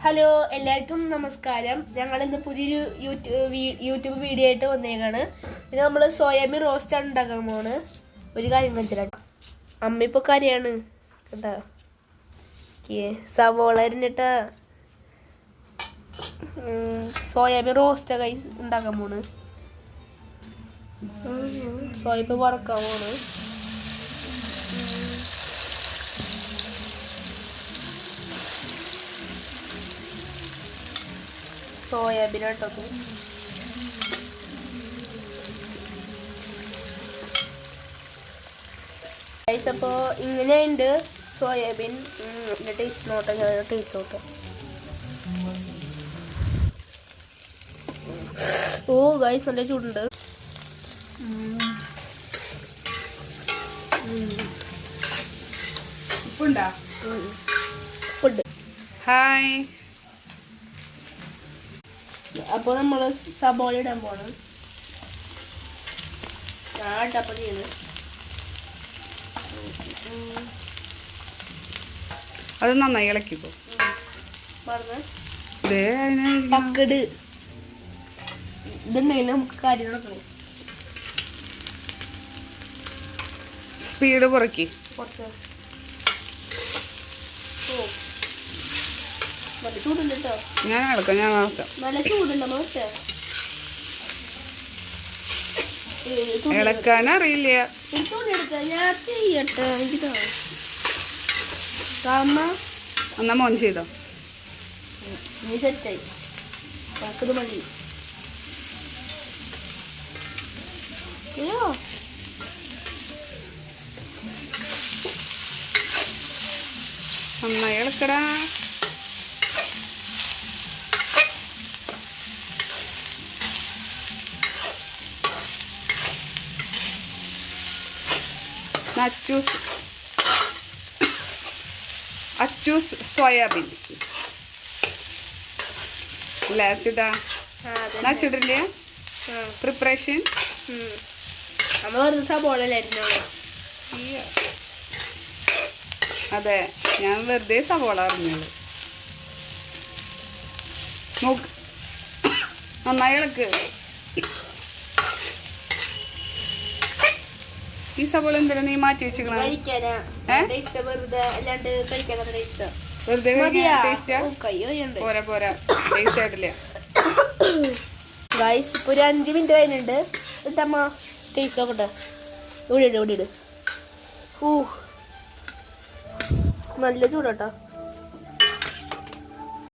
Hello എല്ലാവർക്കും നമസ്കാരം. ഞങ്ങൾ ഇന്ന് പുതിയൊരു യൂട്യൂബ് വീഡിയോ ആയിട്ട് വന്നേക്കാണ്. ഇത് നമ്മൾ സോയാബീൻ റോസ്റ്റാണ് ഉണ്ടാക്കാൻ പോണ്. ഒരു കാര്യം കാണിച്ചിട്ട് അമ്മ ഇപ്പോൾ കറിയാണ് കേട്ടാ. സവോള അരിഞ്ഞിട്ട് സോയാബീൻ റോസ്റ്റ് കൈ ഉണ്ടാക്കാൻ പോണ്. സോയാബീൻ വറക്കാൻ പോണ്. സോയാബീൻ ഇട്ടത് അപ്പോൾ ഇങ്ങനെയുണ്ട് സോയാബീൻ. ടേസ്റ്റ് നോട്ടെ, ടേസ്റ്റ് നോട്ടെ. ഓ ഗൈസ് നല്ല ചൂടുണ്ട്. Food hi. അപ്പോൾ നമ്മൾ സബോള ഇടാൻ പോണം. ടപ്പടിയാണ് അത് നന്നായി ഇളക്കിപ്പോ പക്കട് ഇതുണ്ടെങ്കിൽ നമുക്ക് കാര്യം നടക്കണേ. സ്പീഡ് കുറയ്ക്ക്. കുറച്ച് നല്ല ചൂടുണ്ട് കേട്ടോ. ഞാൻ ഇളക്കാം. നല്ല ചൂടുണ്ട് മോശ. ഇളക്കാൻ അറിയില്ല. ഞാൻ ചെയ്യട്ടെ. എന്നാ മോൻ ചെയ്തോ. നീ സെറ്റായി. ഇത് മതി. അയ്യോ നന്നായി ഇളക്കടാ. Achus soya beans ചുടില്ലേ preparation. അതെ, ഞാൻ വെറുതെ സവോള അറിഞ്ഞോളൂ. നന്നായി ഇളക്ക്. ഈ സവോള എന്തിനാ നീ മാറ്റി വെച്ചിക്കണ? വെറുതെ പോരാ പോരാ, ടേസ്റ്റ് ആയിട്ടില്ല. ഒരു 5 മിനിറ്റ് കഴിഞ്ഞിട്ട് ഇട്ടമ്മ ടേസ്റ്റ് നോക്കട്ടെ. ഇവിടെ ഇട്. നല്ല ചൂടാട്ടോ.